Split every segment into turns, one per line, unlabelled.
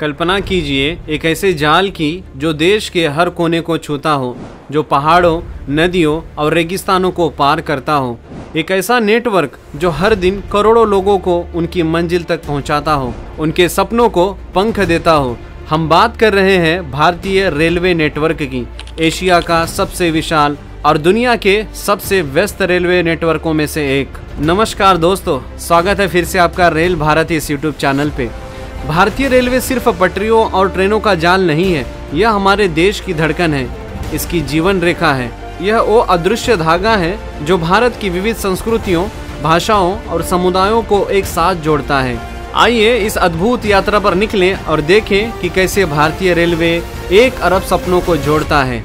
कल्पना कीजिए एक ऐसे जाल की जो देश के हर कोने को छूता हो, जो पहाड़ों, नदियों और रेगिस्तानों को पार करता हो। एक ऐसा नेटवर्क जो हर दिन करोड़ों लोगों को उनकी मंजिल तक पहुंचाता हो, उनके सपनों को पंख देता हो। हम बात कर रहे हैं भारतीय रेलवे नेटवर्क की, एशिया का सबसे विशाल और दुनिया के सबसे व्यस्त रेलवे नेटवर्कों में से एक। नमस्कार दोस्तों, स्वागत है फिर से आपका रेल भारत इस यूट्यूब चैनल पे। भारतीय रेलवे सिर्फ पटरियों और ट्रेनों का जाल नहीं है, यह हमारे देश की धड़कन है, इसकी जीवन रेखा है। यह वो अदृश्य धागा है जो भारत की विविध संस्कृतियों, भाषाओं और समुदायों को एक साथ जोड़ता है। आइए इस अद्भुत यात्रा पर निकलें और देखें कि कैसे भारतीय रेलवे 1 अरब सपनों को जोड़ता है।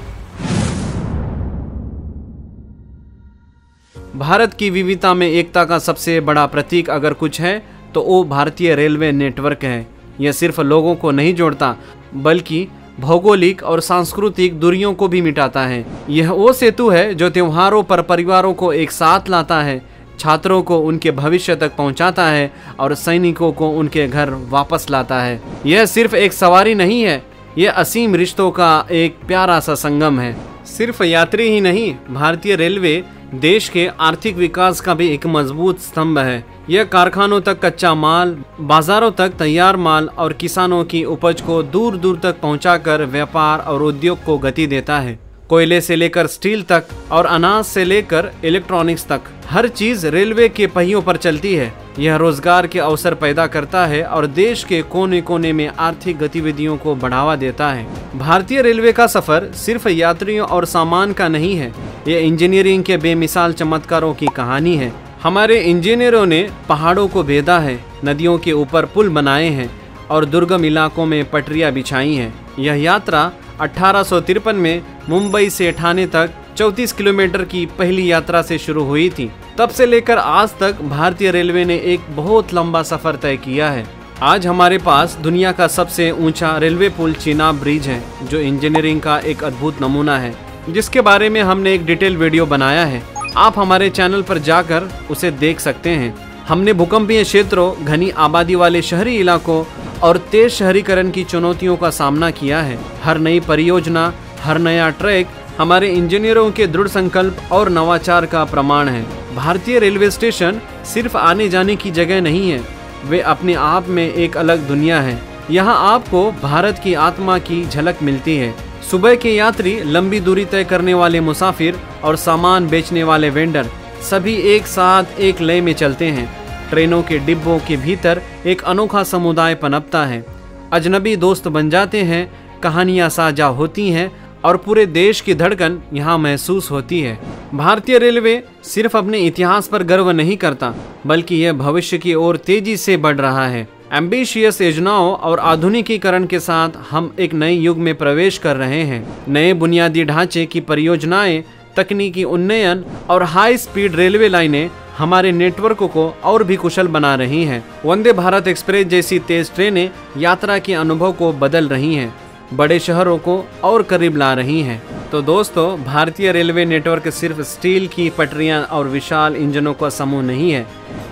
भारत की विविधता में एकता का सबसे बड़ा प्रतीक अगर कुछ है तो वो भारतीय रेलवे नेटवर्क है। यह सिर्फ लोगों को नहीं जोड़ता बल्कि भौगोलिक और सांस्कृतिक दूरियों को भी मिटाता है। यह वो सेतु है जो त्योहारों पर परिवारों को एक साथ लाता है, छात्रों को उनके भविष्य तक पहुंचाता है और सैनिकों को उनके घर वापस लाता है। यह सिर्फ एक सवारी नहीं है, यह असीम रिश्तों का एक प्यारा सा संगम है। सिर्फ यात्री ही नहीं, भारतीय रेलवे देश के आर्थिक विकास का भी एक मजबूत स्तंभ है। यह कारखानों तक कच्चा माल, बाजारों तक तैयार माल और किसानों की उपज को दूर दूर तक पहुंचाकर व्यापार और उद्योग को गति देता है। कोयले से लेकर स्टील तक और अनाज से लेकर इलेक्ट्रॉनिक्स तक हर चीज रेलवे के पहियों पर चलती है। यह रोजगार के अवसर पैदा करता है और देश के कोने कोने में आर्थिक गतिविधियों को बढ़ावा देता है। भारतीय रेलवे का सफर सिर्फ यात्रियों और सामान का नहीं है, ये इंजीनियरिंग के बेमिसाल चमत्कारों की कहानी है। हमारे इंजीनियरों ने पहाड़ों को भेदा है, नदियों के ऊपर पुल बनाए हैं और दुर्गम इलाकों में पटरियां बिछाई हैं। यह यात्रा 1853 में मुंबई से ठाणे तक 34 किलोमीटर की पहली यात्रा से शुरू हुई थी। तब से लेकर आज तक भारतीय रेलवे ने एक बहुत लंबा सफर तय किया है। आज हमारे पास दुनिया का सबसे ऊंचा रेलवे पुल चेनाब ब्रिज है, जो इंजीनियरिंग का एक अद्भुत नमूना है, जिसके बारे में हमने एक डिटेल वीडियो बनाया है। आप हमारे चैनल पर जाकर उसे देख सकते हैं। हमने भूकंपीय क्षेत्रों, घनी आबादी वाले शहरी इलाकों और तेज शहरीकरण की चुनौतियों का सामना किया है। हर नई परियोजना, हर नया ट्रैक हमारे इंजीनियरों के दृढ़ संकल्प और नवाचार का प्रमाण है। भारतीय रेलवे स्टेशन सिर्फ आने जाने की जगह नहीं है, वे अपने आप में एक अलग दुनिया है। यहाँ आपको भारत की आत्मा की झलक मिलती है। सुबह के यात्री, लंबी दूरी तय करने वाले मुसाफिर और सामान बेचने वाले वेंडर सभी एक साथ एक लय में चलते हैं। ट्रेनों के डिब्बों के भीतर एक अनोखा समुदाय पनपता है, अजनबी दोस्त बन जाते हैं, कहानियां साझा होती हैं और पूरे देश की धड़कन यहाँ महसूस होती है। भारतीय रेलवे सिर्फ अपने इतिहास पर गर्व नहीं करता बल्कि यह भविष्य की ओर तेजी से बढ़ रहा है। एम्बिशियस योजनाओं और आधुनिकीकरण के साथ हम एक नए युग में प्रवेश कर रहे हैं। नए बुनियादी ढांचे की परियोजनाएं, तकनीकी उन्नयन और हाई स्पीड रेलवे लाइनें हमारे नेटवर्क को और भी कुशल बना रही हैं। वंदे भारत एक्सप्रेस जैसी तेज ट्रेनें यात्रा के अनुभव को बदल रही हैं, बड़े शहरों को और करीब ला रही हैं। तो दोस्तों, भारतीय रेलवे नेटवर्क सिर्फ स्टील की पटरियां और विशाल इंजनों का समूह नहीं है,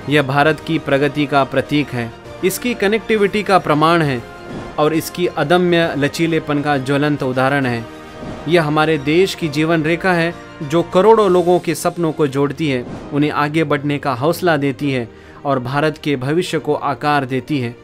यह भारत की प्रगति का प्रतीक है, इसकी कनेक्टिविटी का प्रमाण है और इसकी अदम्य लचीलेपन का ज्वलंत उदाहरण है। यह हमारे देश की जीवन रेखा है जो करोड़ों लोगों के सपनों को जोड़ती है, उन्हें आगे बढ़ने का हौसला देती है और भारत के भविष्य को आकार देती है।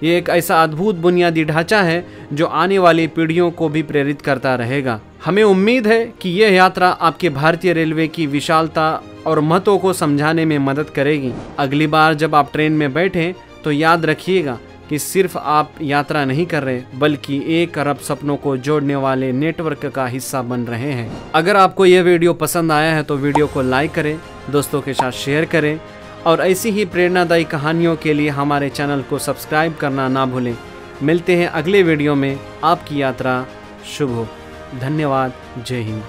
ये एक ऐसा अद्भुत बुनियादी ढांचा है जो आने वाली पीढ़ियों को भी प्रेरित करता रहेगा। हमें उम्मीद है कि यह यात्रा आपके भारतीय रेलवे की विशालता और महत्व को समझाने में मदद करेगी। अगली बार जब आप ट्रेन में बैठें तो याद रखिएगा कि सिर्फ आप यात्रा नहीं कर रहे बल्कि 1 अरब सपनों को जोड़ने वाले नेटवर्क का हिस्सा बन रहे हैं। अगर आपको यह वीडियो पसंद आया है तो वीडियो को लाइक करें, दोस्तों के साथ शेयर करें और ऐसी ही प्रेरणादायी कहानियों के लिए हमारे चैनल को सब्सक्राइब करना ना भूलें। मिलते हैं अगले वीडियो में। आपकी यात्रा शुभ हो। धन्यवाद। जय हिंद।